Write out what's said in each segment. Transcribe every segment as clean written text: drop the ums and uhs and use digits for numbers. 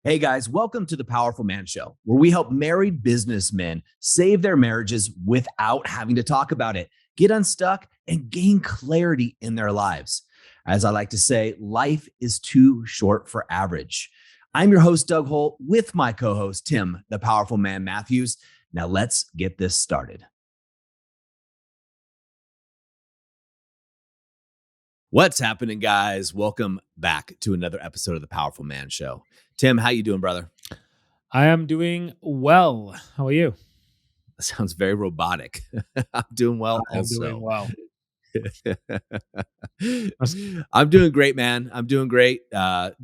Hey guys, welcome to the Powerful Man Show, where we help married businessmen save their marriages without having to talk about it, get unstuck, and gain clarity in their lives. As I like to say, life is too short for average. I'm your host, Doug Holt, with my co host, Tim, the Powerful Man Matthews. Now let's get this started. What's happening, guys? Welcome back to another episode of the Powerful Man Show. Tim, how you doing, brother? I am doing well. How are you? That sounds very robotic. I'm doing well I am doing well. I'm doing great, man. I'm doing great.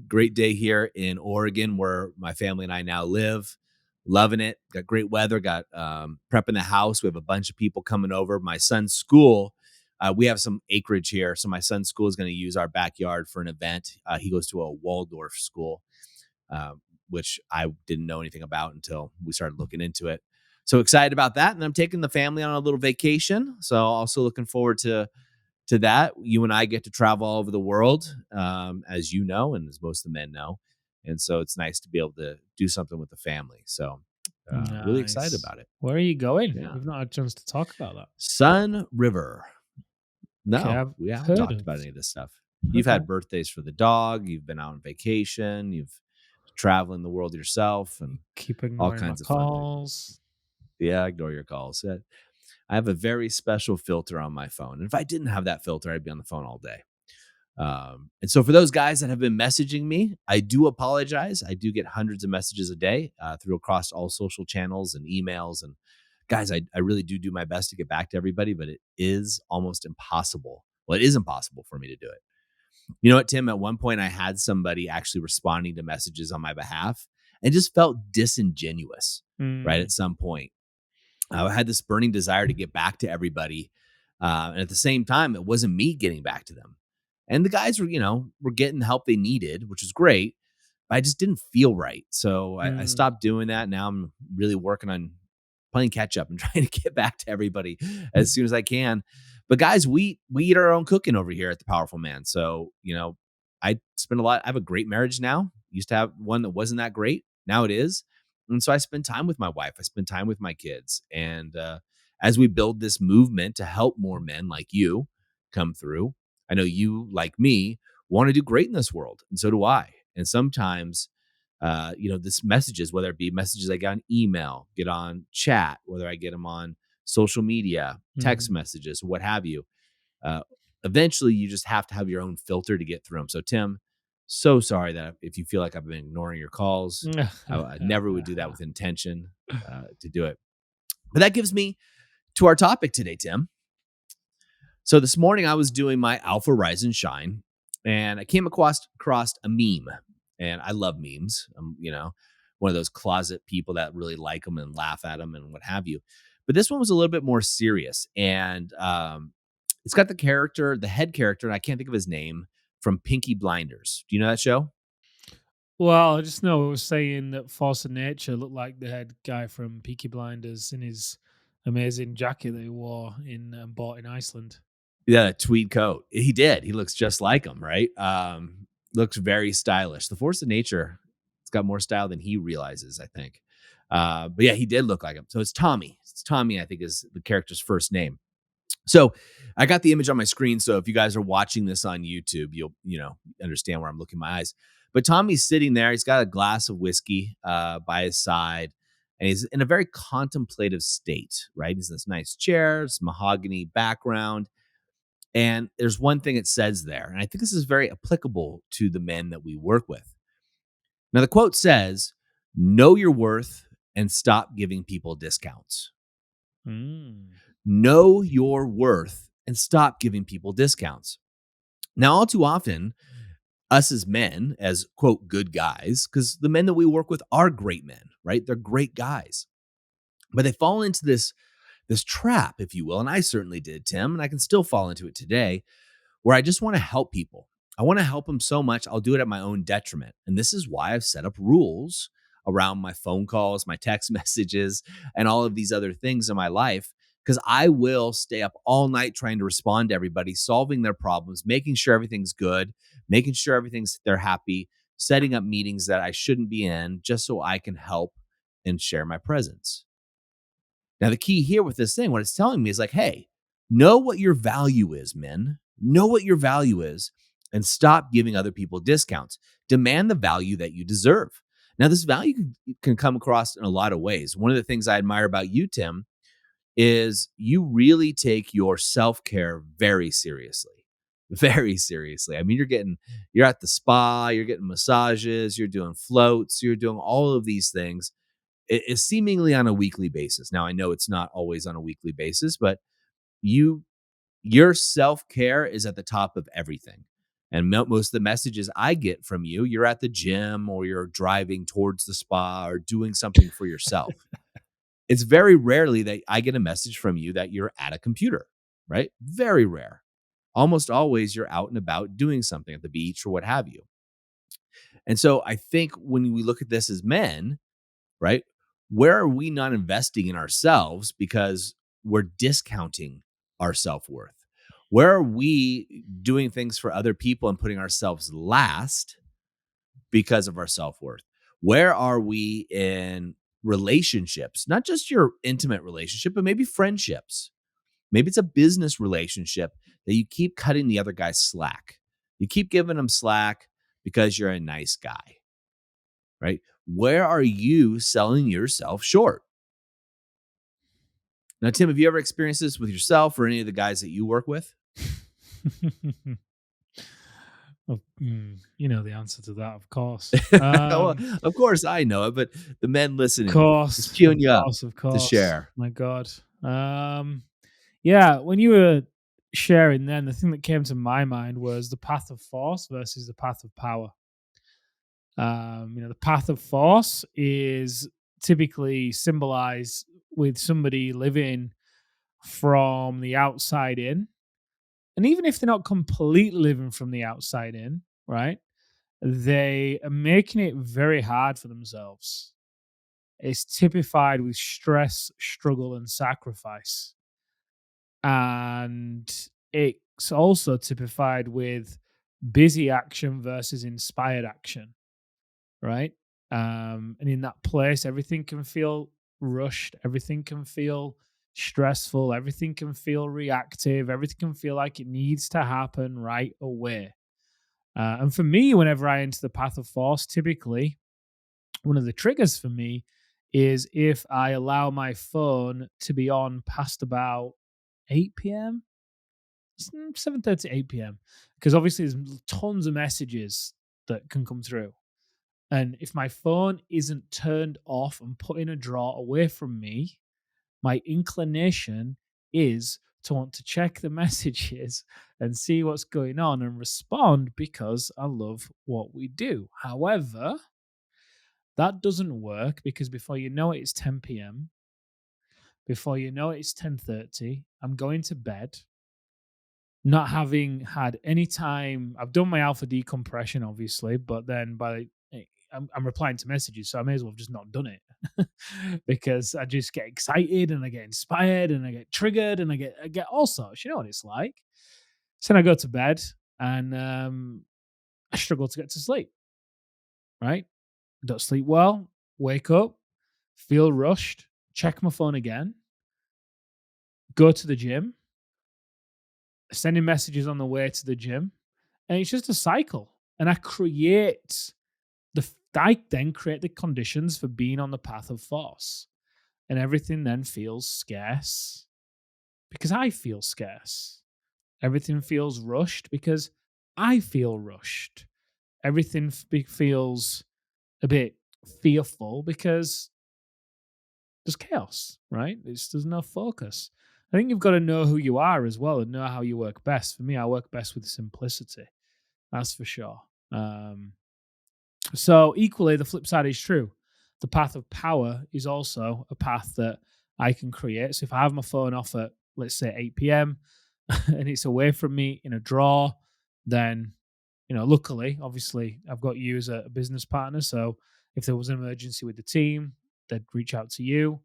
Great day here in Oregon, where my family and I now live. Loving it. Got great weather. Got prepping the house. We have a bunch of people coming over. My son's school. We have some acreage here, so my son's school is going to use our backyard for an event. He goes to a Waldorf school, which I didn't know anything about until we started looking into it. So excited about that. And I'm taking the family on a little vacation. So also looking forward to that. You and I get to travel all over the world, as you know, and as most of the men know. And so it's nice to be able to do something with the family. So really excited about it. Where are you going? Yeah. We've not had a chance to talk about that. Sun River. No, Okay, we haven't talked about any of this stuff. You've had birthdays for the dog. You've been out on vacation. You've traveling the world yourself and keeping all kinds of calls. Yeah, ignore your calls. I have a very special filter on my phone. And if I didn't have that filter, I'd be on the phone all day. And so for those guys that have been messaging me, I do apologize. I do get hundreds of messages a day through across all social channels and emails. And guys, I really do my best to get back to everybody, but it is almost impossible. Well, it is impossible for me to do it. You know what, Tim? At one point, I had somebody actually responding to messages on my behalf and just felt disingenuous, right? At some point, I had this burning desire to get back to everybody. And at the same time, it wasn't me getting back to them. And the guys were getting the help they needed, which is great. But I just didn't feel right. So I stopped doing that. Now I'm really working on playing catch up and trying to get back to everybody as soon as I can. But guys, we eat our own cooking over here at the Powerful Man. So, I spend a lot. I have a great marriage now. Used to have one that wasn't that great. Now it is. And so I spend time with my wife. I spend time with my kids. And as we build this movement to help more men like you come through, I know you, like me, want to do great in this world. And so do I. And sometimes, this messages, whether it be messages I get on email, get on chat, whether I get them on social media, text messages, what have you. Eventually, you just have to have your own filter to get through them. So, Tim, so sorry that if you feel like I've been ignoring your calls, I never would do that with intention to do it. But that gives me to our topic today, Tim. So this morning I was doing my Alpha Rise and Shine, and I came across a meme, and I love memes. I'm, one of those closet people that really like them and laugh at them and what have you. But this one was a little bit more serious, and it's got the head character, and I can't think of his name, from Peaky Blinders. Do you know that show? Well, I just know it was saying that Force of Nature looked like the head guy from Peaky Blinders in his amazing jacket that he wore bought in Iceland. Yeah, tweed coat. He did. He looks just like him, right? Looks very stylish. The Force of Nature, it's got more style than he realizes, I think. But yeah, he did look like him. So it's Tommy. It's Tommy, I think, is the character's first name. So I got the image on my screen. So if you guys are watching this on YouTube, you'll understand where I'm looking my eyes. But Tommy's sitting there. He's got a glass of whiskey by his side, and he's in a very contemplative state, right? He's in this nice chair, this mahogany background. And there's one thing it says there, and I think this is very applicable to the men that we work with. Now, the quote says, "Know your worth and stop giving people discounts." Know your worth and stop giving people discounts. Now, all too often, us as men, as quote, good guys, because the men that we work with are great men, right? They're great guys. But they fall into this trap, if you will. And I certainly did, Tim, and I can still fall into it today, where I just want to help people. I want to help them so much, I'll do it at my own detriment. And this is why I've set up rules around my phone calls, my text messages, and all of these other things in my life, because I will stay up all night trying to respond to everybody, solving their problems, making sure everything's good, making sure they're happy, setting up meetings that I shouldn't be in just so I can help and share my presence. Now, the key here with this thing, what it's telling me is like, hey, know what your value is, men. Know what your value is and stop giving other people discounts. Demand the value that you deserve. Now, this value can come across in a lot of ways. One of the things I admire about you, Tim, is you really take your self-care very seriously. Very seriously. I mean, you're at the spa, you're getting massages, you're doing floats, you're doing all of these things. It is seemingly on a weekly basis. Now, I know it's not always on a weekly basis, but you your self-care is at the top of everything. And most of the messages I get from you, you're at the gym or you're driving towards the spa or doing something for yourself. It's very rarely that I get a message from you that you're at a computer, right? Very rare. Almost always you're out and about doing something at the beach or what have you. And so I think when we look at this as men, right? Where are we not investing in ourselves because we're discounting our self worth? Where are we doing things for other people and putting ourselves last because of our self worth? Where are we in relationships, not just your intimate relationship, but maybe friendships? Maybe it's a business relationship that you keep cutting the other guy slack. You keep giving him slack because you're a nice guy, right? Where are you selling yourself short? Now, Tim, have you ever experienced this with yourself or any of the guys that you work with? Well, you know the answer to that, of course. Well, of course I know it, but the men listening, just Of queuing you up course, of to course. share. My God. Yeah, when you were sharing then, the thing that came to my mind was the path of force versus the path of power. The path of force is typically symbolized with somebody living from the outside in. And even if they're not completely living from the outside in, right? They are making it very hard for themselves. It's typified with stress, struggle, and sacrifice. And it's also typified with busy action versus inspired action, right? And in that place, everything can feel rushed, everything can feel stressful, everything can feel reactive, everything can feel like it needs to happen right away. And for me, whenever I enter the path of force, typically one of the triggers for me is if I allow my phone to be on past about 8 p.m., 7:30, 8 p.m. Because obviously there's tons of messages that can come through. And if my phone isn't turned off and put in a drawer away from me, my inclination is to want to check the messages and see what's going on and respond because I love what we do. However, that doesn't work because before you know it, it's 10 p.m. Before you know it, it's 10:30. I'm going to bed, not having had any time. I've done my alpha decompression, obviously, but then I'm replying to messages, so I may as well have just not done it because I just get excited and I get inspired and I get triggered and I get all sorts. You know what it's like. So then I go to bed and I struggle to get to sleep. Right, don't sleep well. Wake up, feel rushed. Check my phone again. Go to the gym. Sending messages on the way to the gym, and it's just a cycle. And I then create the conditions for being on the path of force. And everything then feels scarce because I feel scarce. Everything feels rushed because I feel rushed. Everything feels a bit fearful because there's chaos, right? There's no focus. I think you've got to know who you are as well and know how you work best. For me, I work best with simplicity. That's for sure. So equally, the flip side is true. The path of power is also a path that I can create. So if I have my phone off at, let's say, 8 p.m. and it's away from me in a drawer, then, luckily, obviously, I've got you as a business partner. So if there was an emergency with the team, they'd reach out to you.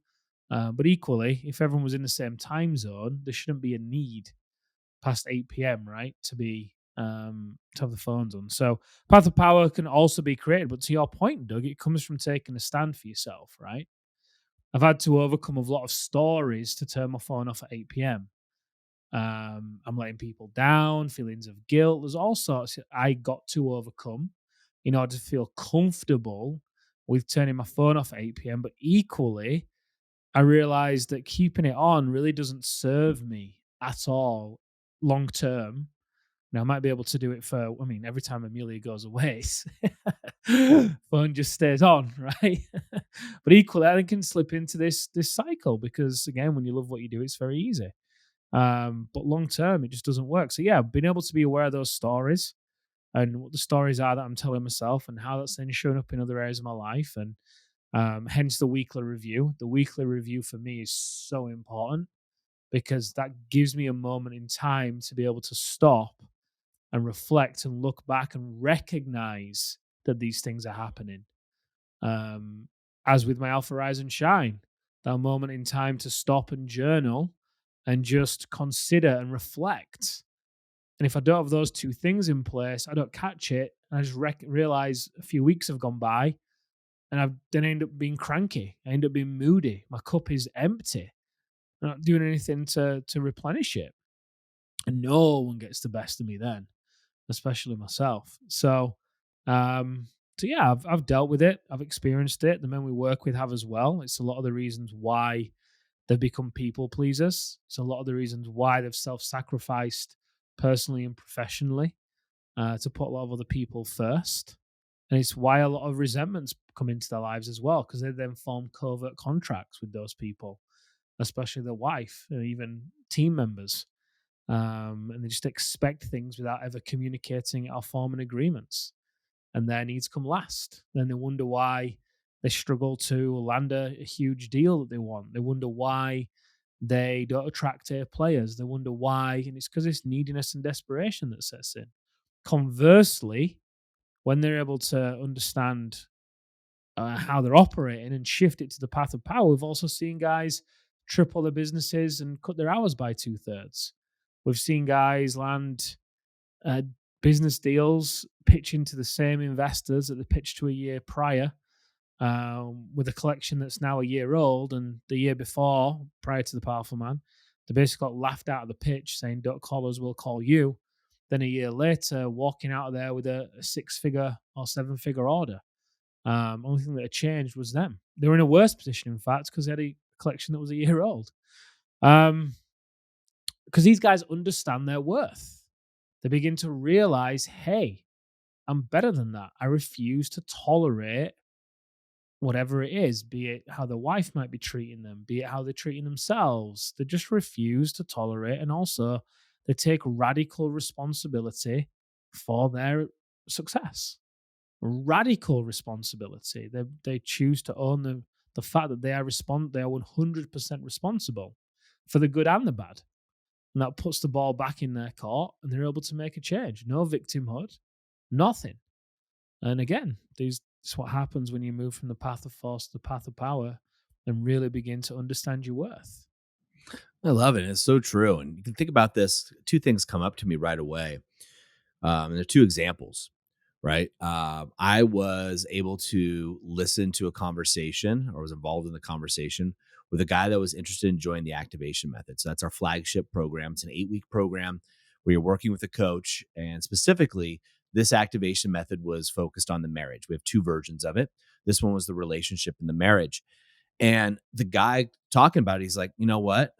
But equally, if everyone was in the same time zone, there shouldn't be a need past 8 p.m., right, to be to have the phones on. So path of power can also be created. But to your point, Doug, it comes from taking a stand for yourself, right? I've had to overcome a lot of stories to turn my phone off at 8 p.m. I'm letting people down, feelings of guilt. There's all sorts I got to overcome in order to feel comfortable with turning my phone off at 8 p.m. But equally, I realized that keeping it on really doesn't serve me at all long term. Now, I might be able to do it for, I mean, every time Amelia goes away, phone just stays on, right? But equally, I think can slip into this cycle because, again, when you love what you do, it's very easy. But long term, it just doesn't work. So, yeah, being able to be aware of those stories and what the stories are that I'm telling myself and how that's then showing up in other areas of my life. And hence the weekly review. The weekly review for me is so important because that gives me a moment in time to be able to stop and reflect and look back and recognize that these things are happening. Um, as with my Alpha Rise and Shine, that moment in time to stop and journal and just consider and reflect. And if I don't have those two things in place, I don't catch it. And I just realize a few weeks have gone by and then I end up being cranky. I end up being moody. My cup is empty. I'm not doing anything to replenish it. And no one gets the best of me then, especially myself. Um, so yeah, I've dealt with it. I've experienced it. The men we work with have as well. It's a lot of the reasons why they've become people pleasers. It's a lot of the reasons why they've self-sacrificed personally and professionally to put a lot of other people first. And it's why a lot of resentments come into their lives as well, because they then form covert contracts with those people, especially their wife or even team members. And they just expect things without ever communicating or forming agreements. And their needs come last. Then they wonder why they struggle to land a huge deal that they want. They wonder why they don't attract A players. They wonder why, and it's because it's neediness and desperation that sets in. Conversely, when they're able to understand how they're operating and shift it to the path of power, we've also seen guys triple their businesses and cut their hours by 2/3. We've seen guys land uh, business deals, pitch into the same investors that they pitched to a year prior, with a collection that's now a year old. And the year before, prior to the Powerful Man, they basically got laughed out of the pitch saying, "Don't call us, we'll call you." Then a year later, walking out of there with a 6-figure or 7-figure order. Only thing that had changed was them. They were in a worse position, in fact, because they had a collection that was a year old. Because these guys understand their worth. They begin to realize, hey, I'm better than that. I refuse to tolerate whatever it is, be it how their wife might be treating them, be it how they're treating themselves. They just refuse to tolerate. And also, they take radical responsibility for their success. Radical responsibility. They choose to own the fact that they are 100% responsible for the good and the bad. And that puts the ball back in their court and they're able to make a change. No victimhood, nothing. And again, this is what happens when you move from the path of force to the path of power and really begin to understand your worth. I love it. It's so true. And you can think about this. Two things come up to me right away. And they're two examples, right? I was able to listen to a conversation or was involved in the conversation with a guy that was interested in joining the activation method. So that's our flagship program. It's an 8-week program where you're working with a coach. And specifically, this activation method was focused on the marriage. We have two versions of it. This one was the relationship and the marriage. And the guy talking about it, he's like, you know what?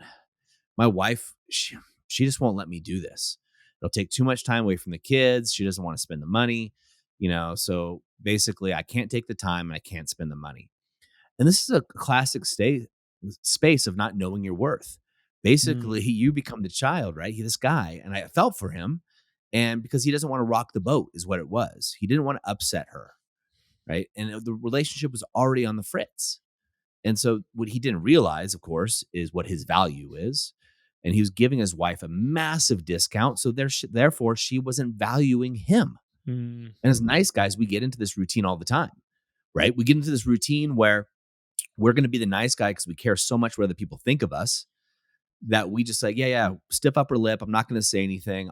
My wife, she just won't let me do this. It'll take too much time away from the kids. She doesn't want to spend the money, so basically I can't take the time and I can't spend the money. And this is a classic space of not knowing your worth. Basically, you become the child, right? This guy, and I felt for him, and because he doesn't want to rock the boat is what it was. He didn't want to upset her, right? And the relationship was already on the fritz. And so what he didn't realize, of course, is what his value is. And he was giving his wife a massive discount. So therefore, she wasn't valuing him. And as nice guys, we get into this routine all the time, right? We get into this routine where we're going to be the nice guy because we care so much what other people think of us that we just like, yeah, stiff upper lip. I'm not going to say anything.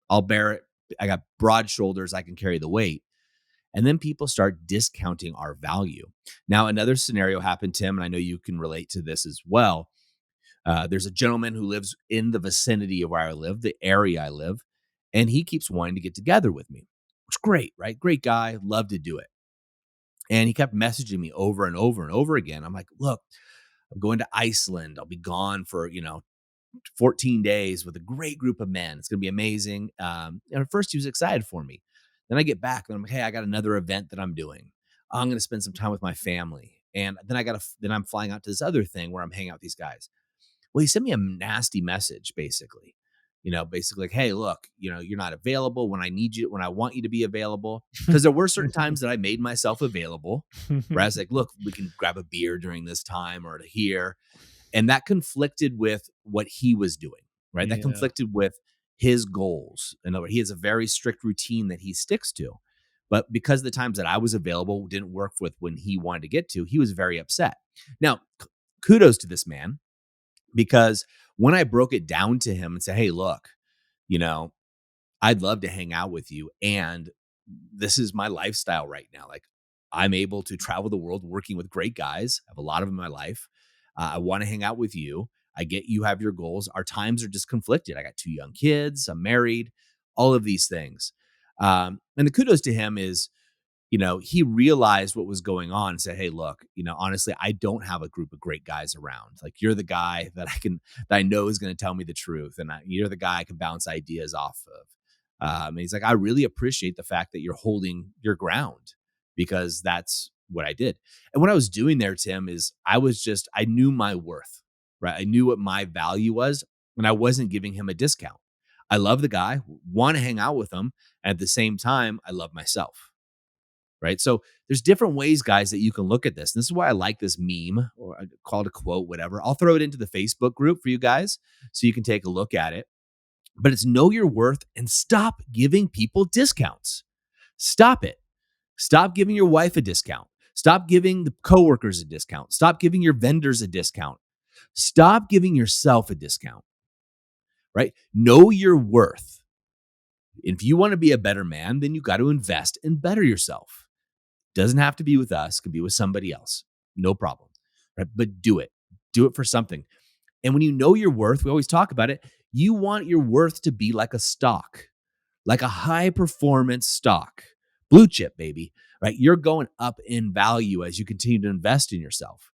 I'll bear it I got broad shoulders. I can carry the weight. And then people start discounting our value. Now, another scenario happened, Tim, and I know you can relate to this as well. There's a gentleman who lives in the vicinity of where I live, the area I live, and he keeps wanting to get together with me. It's great, right? Great guy, love to do it. And he kept messaging me over and over and over again. I'm like, look, I'm going to Iceland. I'll be gone for, 14 days with a great group of men. It's going to be amazing. And at first he was excited for me. Then I get back and I'm like, hey, I got another event that I'm doing. I'm going to spend some time with my family. And then then I'm flying out to this other thing where I'm hanging out with these guys. Well, he sent me a nasty message, basically. Basically like, hey, look, you're not available when I need you, when I want you to be available. Because there were certain times that I made myself available, where I was like, look, we can grab a beer during this time or to here. And that conflicted with what he was doing, right? That Yeah. conflicted with his goals. In other words, he has a very strict routine that he sticks to. But because the times that I was available didn't work with when he wanted to get to, he was very upset. Now, kudos to this man, because when I broke it down to him and said, hey, look, you know, I'd love to hang out with you. And this is my lifestyle right now. Like, I'm able to travel the world working with great guys. I have a lot of them in my life. I want to hang out with you. I get you have your goals. Our times are just conflicted. I got 2 young kids. I'm married, all of these things. And the kudos to him is, he realized what was going on and said, hey, look, honestly, I don't have a group of great guys around. Like, you're the guy that I know is going to tell me the truth. And you're the guy I can bounce ideas off of. And he's like, I really appreciate the fact that you're holding your ground, because that's what I did. And what I was doing there, Tim, is I knew my worth, right? I knew what my value was, and I wasn't giving him a discount. I love the guy, want to hang out with him. And at the same time, I love myself. Right. So there's different ways, guys, that you can look at this. And this is why I like this meme, or I call it a quote, whatever. I'll throw it into the Facebook group for you guys so you can take a look at it. But it's know your worth and stop giving people discounts. Stop it. Stop giving your wife a discount. Stop giving the coworkers a discount. Stop giving your vendors a discount. Stop giving yourself a discount. Right? Know your worth. If you want to be a better man, then you got to invest and better yourself. Doesn't have to be with us, could be with somebody else. No problem. Right? But do it. Do it for something. And when you know your worth, we always talk about it, you want your worth to be like a stock, like a high performance stock. Blue chip, baby. Right? You're going up in value as you continue to invest in yourself.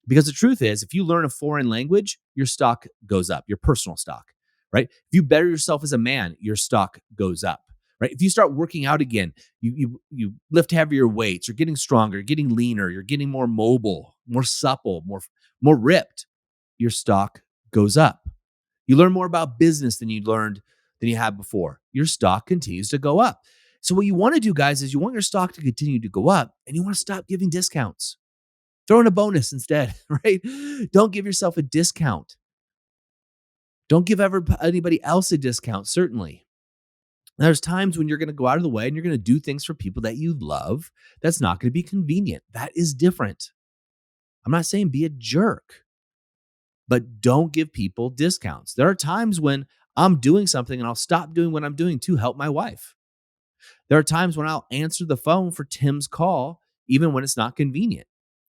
Because the truth is, if you learn a foreign language, your stock goes up, your personal stock, right? If you better yourself as a man, your stock goes up, right? If you start working out again, you lift heavier weights, you're getting stronger, you're getting leaner, you're getting more mobile, more supple, more ripped, your stock goes up. You learn more about business than you had before. Your stock continues to go up. So what you want to do, guys, is you want your stock to continue to go up, and you want to stop giving discounts. Throw in a bonus instead, right? Don't give yourself a discount. Don't give anybody else a discount, certainly. There's times when you're going to go out of the way and you're going to do things for people that you love. That's not going to be convenient. That is different. I'm not saying be a jerk, but don't give people discounts. There are times when I'm doing something and I'll stop doing what I'm doing to help my wife. There are times when I'll answer the phone for Tim's call, even when it's not convenient.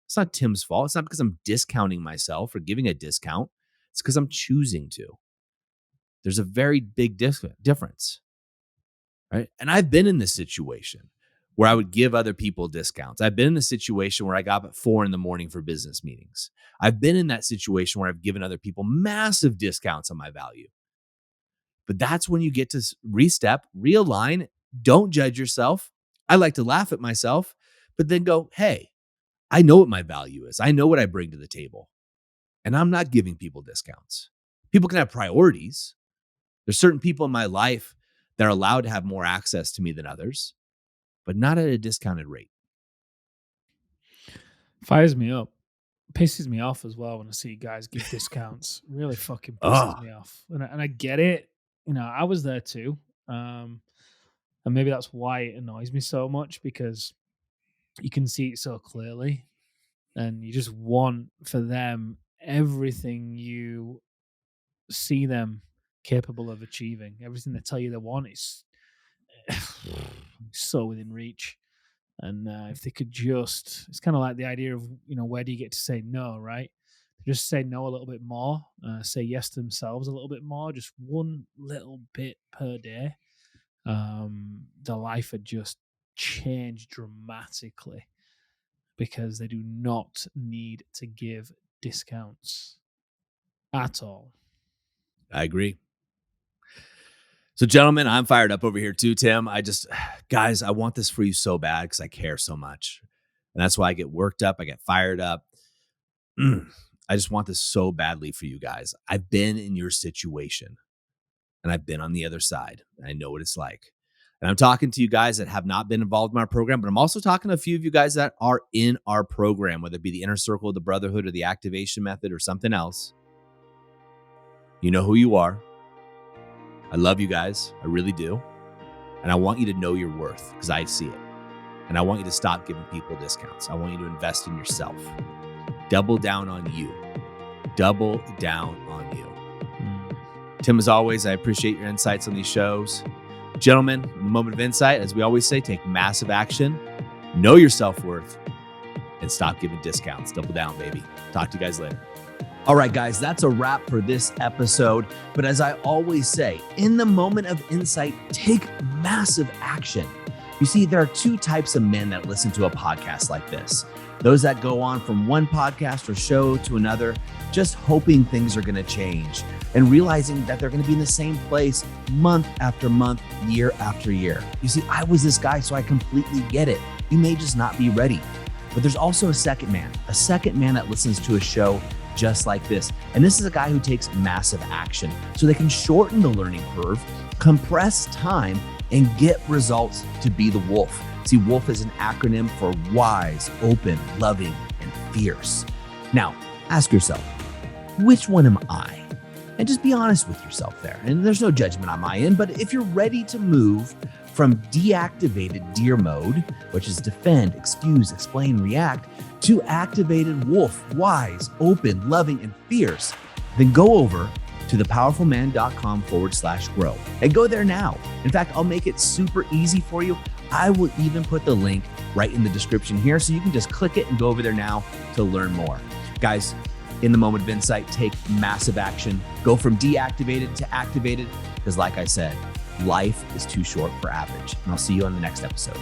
It's not Tim's fault. It's not because I'm discounting myself or giving a discount. It's because I'm choosing to. There's a very big difference, right? And I've been in this situation where I would give other people discounts. I've been in a situation where I got up at 4 a.m. for business meetings. I've been in that situation where I've given other people massive discounts on my value. But that's when you get to restep, realign, don't judge yourself. I like to laugh at myself, but then go, hey, I know what my value is. I know what I bring to the table. And I'm not giving people discounts. People can have priorities. There's certain people in my life that are allowed to have more access to me than others, but not at a discounted rate. Fires me up. Pisses me off as well when I see guys give discounts. Really fucking pisses Oh, me off. And I get it. I was there too. And maybe that's why it annoys me so much, because you can see it so clearly and you just want for them everything you see them capable of achieving. Everything they tell you they want is so within reach. And if they could just, it's kind of like the idea of, where do you get to say no, right? Just say no a little bit more, say yes to themselves a little bit more, just one little bit per day. Their life would just change dramatically because they do not need to give discounts at all. I agree. So, gentlemen, I'm fired up over here too, Tim. Guys, I want this for you so bad because I care so much. And that's why I get worked up. I get fired up. I just want this so badly for you guys. I've been in your situation and I've been on the other side. I know what it's like. And I'm talking to you guys that have not been involved in our program, but I'm also talking to a few of you guys that are in our program, whether it be the Inner Circle of the Brotherhood or the Activation Method or something else. You know who you are. I love you guys. I really do. And I want you to know your worth because I see it. And I want you to stop giving people discounts. I want you to invest in yourself. Double down on you. Double down on you. Tim, as always, I appreciate your insights on these shows. Gentlemen, in the moment of insight, as we always say, take massive action, know your self-worth, and stop giving discounts. Double down, baby. Talk to you guys later. All right, guys, that's a wrap for this episode. But as I always say, in the moment of insight, take massive action. You see, there are two types of men that listen to a podcast like this. Those that go on from one podcast or show to another, just hoping things are going to change and realizing that they're going to be in the same place month after month, year after year. You see, I was this guy, so I completely get it. You may just not be ready. But there's also a second man that listens to a show just like this. And this is a guy who takes massive action so they can shorten the learning curve, compress time, and get results to be the wolf. See, WOLF is an acronym for wise, open, loving, and fierce. Now, ask yourself, which one am I? And just be honest with yourself there. And there's no judgment on my end, but if you're ready to move from deactivated deer mode, which is defend, excuse, explain, react, to activated wolf, wise, open, loving, and fierce, then go over to thepowerfulman.com/grow and go there now. In fact, I'll make it super easy for you. I will even put the link right in the description here so you can just click it and go over there now to learn more. Guys, in the moment of insight, take massive action. Go from deactivated to activated because like I said, life is too short for average. And I'll see you on the next episode.